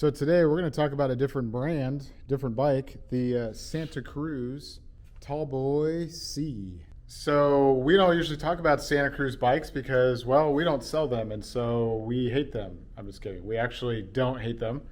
So today we're going to talk about a different brand, different bike, the Santa Cruz Tallboy C. So we don't usually talk about Santa Cruz bikes because, well, we don't sell them, and so we hate them. I'm just kidding. We actually don't hate them.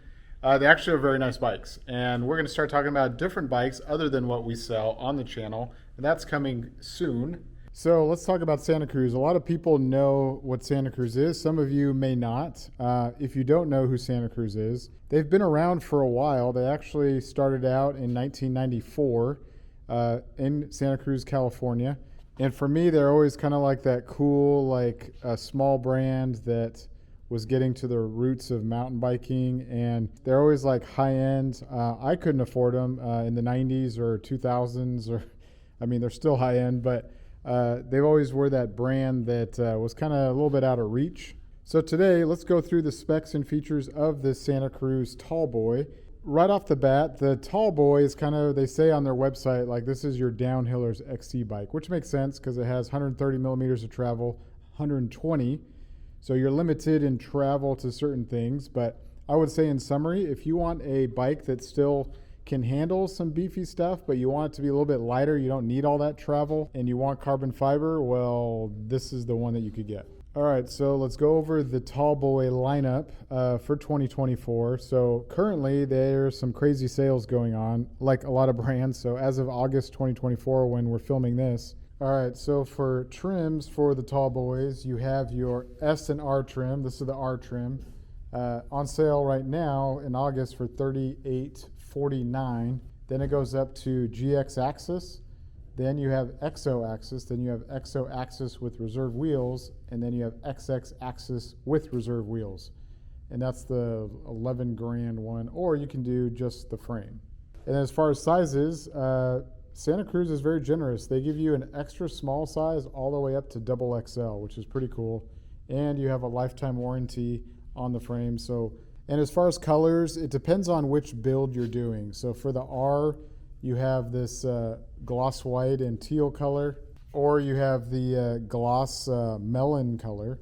They actually are very nice bikes, and we're going to start talking about different bikes other than what we sell on the channel, and that's coming soon. So let's talk about Santa Cruz. A lot of people know what Santa Cruz is. Some of you may not. If you don't know who Santa Cruz is, they've been around for a while. They actually started out in 1994 in Santa Cruz, California. And for me, they're always kind of like that cool, like a small brand that was getting to the roots of mountain biking. And they're always like high end. I couldn't afford them in the 90s or 2000s. They're still high end, but they've always were that brand that was kind of a little bit out of reach. So today, let's go through the specs and features of this Santa Cruz Tallboy. Right off the bat, the Tallboy is kind of, they say on their website, like this is your downhiller's XC bike, which makes sense because it has 130 millimeters of travel, 120. So you're limited in travel to certain things. But I would say in summary, if you want a bike that still can handle some beefy stuff, but you want it to be a little bit lighter, you don't need all that travel, and you want carbon fiber, well, this is the one that you could get. All right, so let's go over the Tallboy lineup for 2024. So currently there's some crazy sales going on, like a lot of brands. So as of August 2024, when we're filming this. All right, so for trims for the Tallboys, you have your S and R trim. This is the R trim. On sale right now in August for $38.49. Then it goes up to GX Axis. Then you have XO Axis. Then you have XO Axis with reserve wheels. And then you have XX Axis with reserve wheels. And that's the 11 grand one. Or you can do just the frame. And as far as sizes, Santa Cruz is very generous. They give you an extra small size all the way up to double XL, which is pretty cool. And you have a lifetime warranty on the frame. And as far as colors, it depends on which build you're doing. So for the R, you have this gloss white and teal color, or you have the gloss melon color.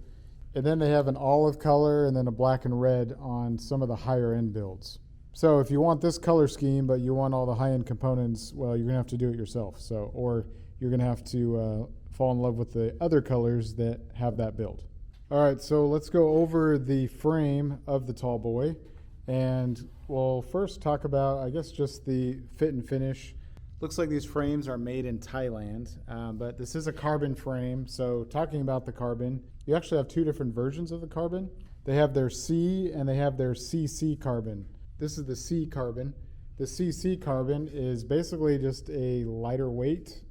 And then they have an olive color and then a black and red on some of the higher end builds. So if you want this color scheme, but you want all the high end components, well, you're gonna have to do it yourself. Or you're gonna have to fall in love with the other colors that have that build. All right, so let's go over the frame of the Tallboy. And we'll first talk about, I guess, just the fit and finish. Looks like these frames are made in Thailand, but this is a carbon frame. So talking about the carbon, you actually have two different versions of the carbon. They have their C and they have their CC carbon. This is the C carbon. The CC carbon is basically just a lighter weight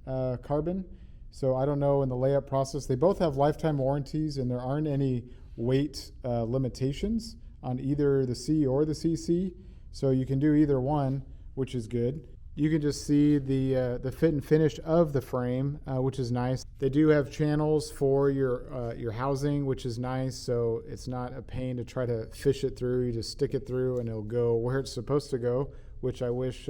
carbon. So I don't know in the layup process. They both have lifetime warranties and there aren't any weight limitations on either the C or the CC. So you can do either one, which is good. You can just see the fit and finish of the frame, which is nice. They do have channels for your housing, which is nice. So it's not a pain to try to fish it through. You just stick it through and it'll go where it's supposed to go, which I wish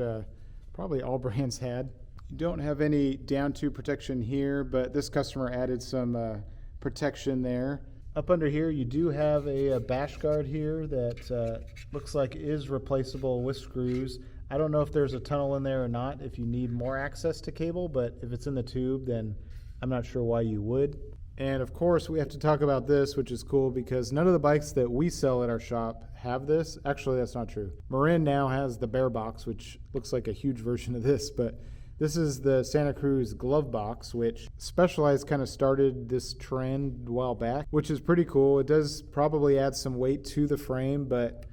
probably all brands had. You don't have any down tube protection here, but this customer added some protection there. Up under here, you do have a bash guard here that looks like is replaceable with screws. I don't know if there's a tunnel in there or not if you need more access to cable, but if it's in the tube, then I'm not sure why you would. And of course, we have to talk about this, which is cool because none of the bikes that we sell at our shop have this. Actually, that's not true. Marin now has the Bear Box, which looks like a huge version of this, but this is the Santa Cruz Glove Box, which Specialized kind of started this trend a while back, which is pretty cool. It does probably add some weight to the frame, but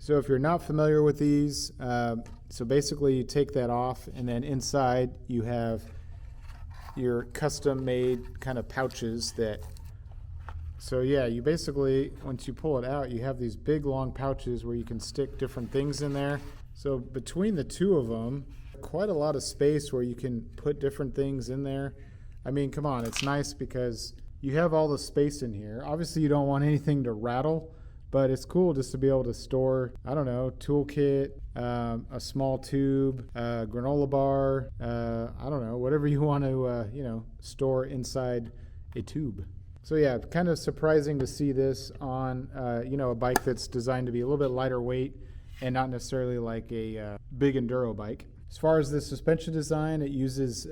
so if you're not familiar with these, so basically you take that off and then inside you have your custom made kind of pouches that, so yeah, you basically, once you pull it out, you have these big long pouches where you can stick different things in there. So between the two of them, quite a lot of space where you can put different things in there. I mean, come on, it's nice because you have all the space in here. Obviously you don't want anything to rattle, but it's cool just to be able to store, I don't know, toolkit, a small tube, granola bar, I don't know, whatever you want to, store inside a tube. So yeah, kind of surprising to see this on, a bike that's designed to be a little bit lighter weight and not necessarily like a big enduro bike. As far as the suspension design, it uses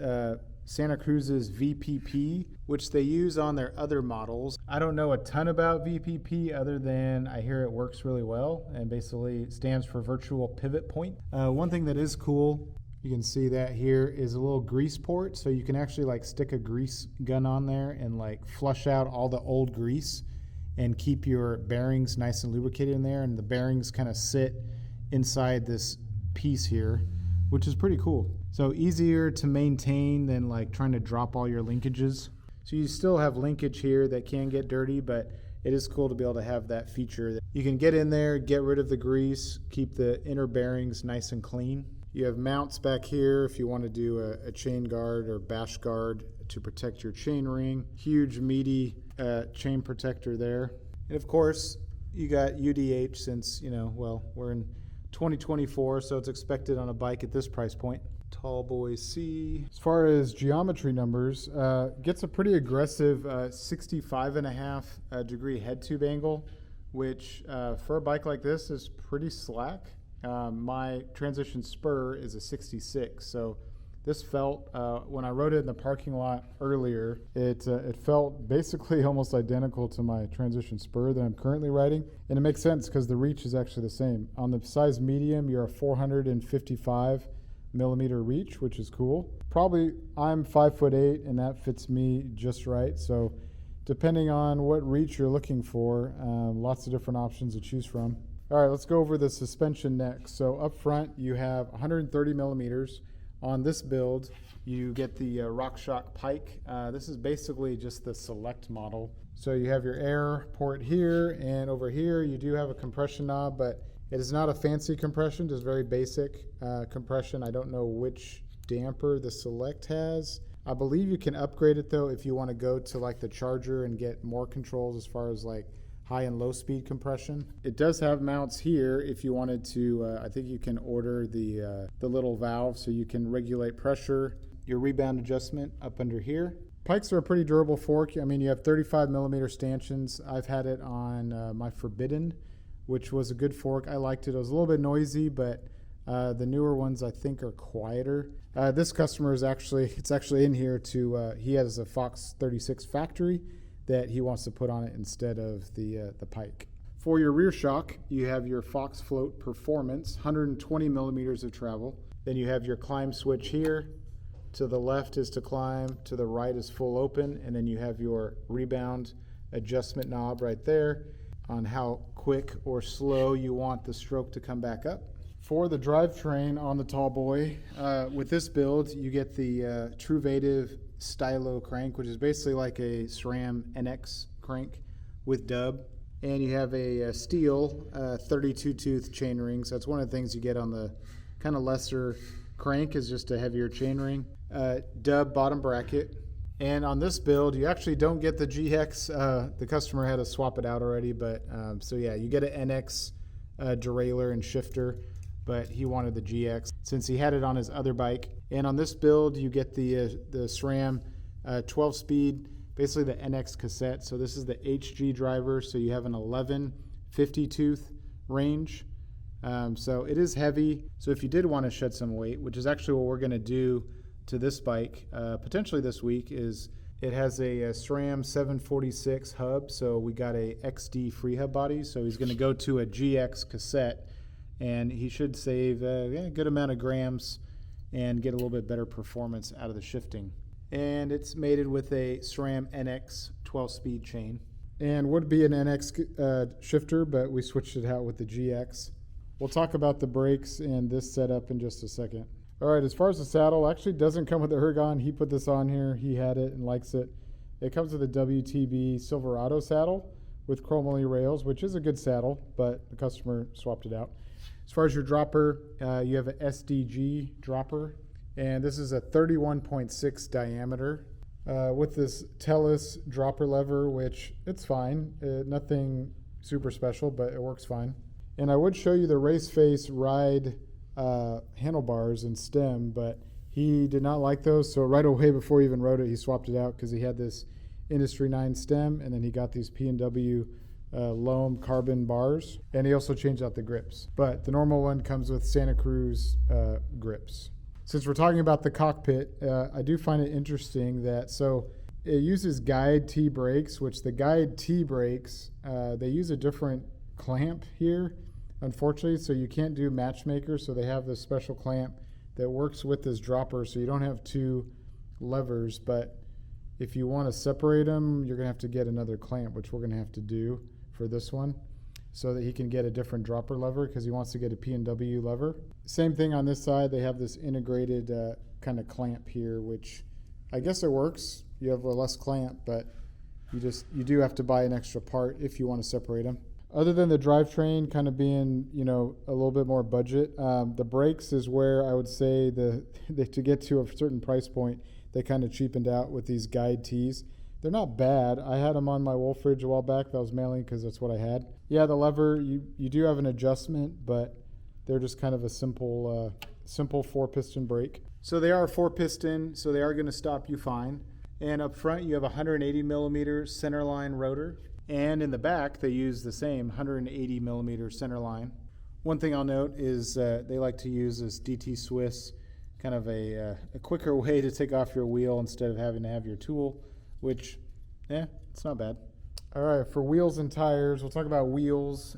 Santa Cruz's VPP, which they use on their other models. I don't know a ton about VPP other than I hear it works really well and basically stands for virtual pivot point. One thing that is cool, you can see that here, is a little grease port, so you can actually like stick a grease gun on there and like flush out all the old grease and keep your bearings nice and lubricated in there, and the bearings kind of sit inside this piece here, which is pretty cool. So easier to maintain than like trying to drop all your linkages. So you still have linkage here that can get dirty, but it is cool to be able to have that feature. You can get in there, get rid of the grease, keep the inner bearings nice and clean. You have mounts back here if you want to do a chain guard or bash guard to protect your chain ring. Huge meaty chain protector there. And of course, you got UDH since, we're in 2024, so it's expected on a bike at this price point. Tallboy C. As far as geometry numbers, gets a pretty aggressive 65.5 degree head tube angle, which for a bike like this is pretty slack. My Transition Spur is a 66, so this felt, when I rode it in the parking lot earlier, it felt basically almost identical to my Transition Spur that I'm currently riding. And it makes sense because the reach is actually the same. On the size medium, you're a 455 millimeter reach, which is cool. Probably I'm 5'8", and that fits me just right. So depending on what reach you're looking for, lots of different options to choose from. All right, let's go over the suspension next. So up front, you have 130 millimeters. On this build, you get the RockShox Pike. This is basically just the select model. So you have your air port here, and over here you do have a compression knob, but it is not a fancy compression, just very basic compression. I don't know which damper the Select has. I believe you can upgrade it though if you want to go to like the Charger and get more controls as far as like high and low speed compression. It does have mounts here if you wanted to. I think you can order the little valve so you can regulate pressure, your rebound adjustment up under here. Pikes are a pretty durable fork. I mean, you have 35 millimeter stanchions. I've had it on my Forbidden, which was a good fork. I liked it. It was a little bit noisy, but the newer ones I think are quieter. This customer is actually in here to, he has a Fox 36 factory that he wants to put on it instead of the Pike. For your rear shock, you have your Fox Float Performance, 120 millimeters of travel. Then you have your climb switch here. To the left is to climb, to the right is full open, and then you have your rebound adjustment knob right there on how quick or slow you want the stroke to come back up. For the drivetrain on the Tallboy, with this build, you get the Truvative Stylo crank, which is basically like a SRAM NX crank with dub. And you have a steel 32 tooth chain ring. So that's one of the things you get on the kind of lesser crank, is just a heavier chain ring. Dub bottom bracket. And on this build, you actually don't get the GX. The customer had to swap it out already, but so yeah, you get an NX derailleur and shifter, but he wanted the GX since he had it on his other bike. And on this build, you get the SRAM 12-speed, basically the NX cassette. So this is the HG driver, so you have an 11 50-tooth range. So it is heavy. So if you did want to shed some weight, which is actually what we're going to do to this bike, potentially this week, is it has a SRAM 746 hub. So we got a XD free hub body. So he's going to go to a GX cassette, and he should save a good amount of grams and get a little bit better performance out of the shifting. And it's mated with a SRAM NX 12-speed chain. And would be an NX shifter, but we switched it out with the GX. We'll talk about the brakes and this setup in just a second. All right, as far as the saddle, actually doesn't come with the Ergon. He put this on here. He had it and likes it. It comes with a WTB Silverado saddle with chromoly rails, which is a good saddle, but the customer swapped it out. As far as your dropper, you have an SDG dropper, and this is a 31.6 diameter with this Tellus dropper lever, which it's fine. Nothing super special, but it works fine. And I would show you the Race Face Ride handlebars and stem, but he did not like those, so right away before he even rode it, he swapped it out because he had this Industry 9 stem, and then he got these P&W loam carbon bars, and he also changed out the grips. But the normal one comes with Santa Cruz grips. Since we're talking about the Cockpit, I do find it interesting that, so it uses guide T brakes, which the guide T brakes, they use a different clamp here, unfortunately, so you can't do matchmaker. So they have this special clamp that works with this dropper, so you don't have two levers. But if you want to separate them, you're gonna have to get another clamp, which we're gonna have to do for this one, so that he can get a different dropper lever, because he wants to get a P&W lever. Same thing on this side, they have this integrated kind of clamp here, which I guess it works. You have a less clamp, but you do have to buy an extra part if you want to separate them. Other than the drivetrain kind of being, you know, a little bit more budget, the brakes is where I would say to get to a certain price point, they kind of cheapened out with these guide tees. They're not bad. I had them on my Wolf Ridge a while back. That was mainly because that's what I had. Yeah, the lever, you do have an adjustment, but they're just kind of a simple 4-piston brake. So they are 4-piston, so they are going to stop you fine. And up front, you have a 180 millimeter centerline rotor. And in the back, they use the same 180 millimeter centerline. One thing I'll note is they like to use this DT Swiss, kind of a quicker way to take off your wheel instead of having to have your tool, which, it's not bad. All right, for wheels and tires, we'll talk about wheels.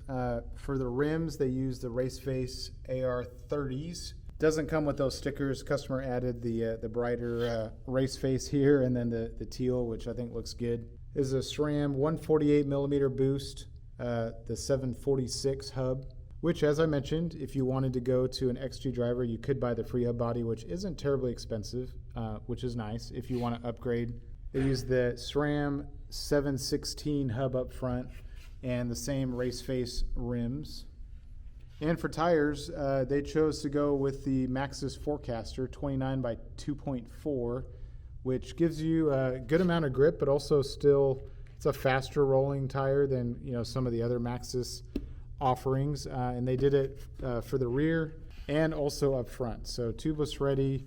For the rims, they use the Race Face AR30s. Doesn't come with those stickers. Customer added the brighter Race Face here, and then the teal, which I think looks good. This is a SRAM 148 millimeter boost, the 746 hub, which, as I mentioned, if you wanted to go to an XG driver, you could buy the free hub body, which isn't terribly expensive, which is nice if you want to upgrade. They use the SRAM 716 hub up front and the same Race Face rims. And for tires, they chose to go with the Maxxis Forecaster 29 by 2.4, which gives you a good amount of grip, but also still it's a faster rolling tire than, you know, some of the other Maxxis offerings. And they did it for the rear and also up front. So tubeless ready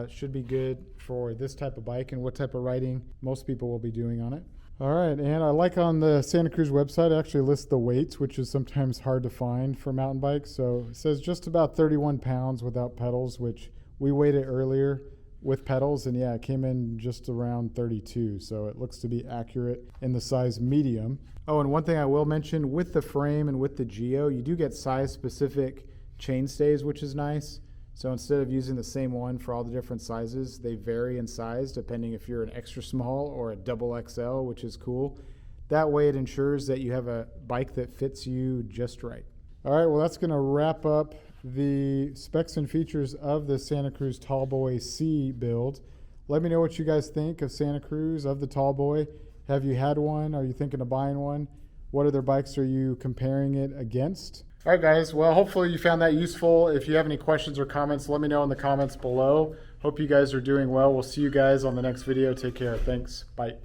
should be good for this type of bike and what type of riding most people will be doing on it. All right, and I like on the Santa Cruz website, it actually lists the weights, which is sometimes hard to find for mountain bikes. So it says just about 31 pounds without pedals, which we weighed it earlier with pedals, and yeah, it came in just around 32. So it looks to be accurate in the size medium. Oh, and one thing I will mention, with the frame and with the Geo, you do get size-specific chainstays, which is nice. So instead of using the same one for all the different sizes, they vary in size depending if you're an extra small or a double XL, which is cool. That way it ensures that you have a bike that fits you just right. All right, well, that's going to wrap up the specs and features of the Santa Cruz Tallboy C build. Let me know what you guys think of Santa Cruz, of the Tallboy. Have you had one? Are you thinking of buying one? What other bikes are you comparing it against? All right, guys. Well, hopefully you found that useful. If you have any questions or comments, let me know in the comments below. Hope you guys are doing well. We'll see you guys on the next video. Take care. Thanks. Bye.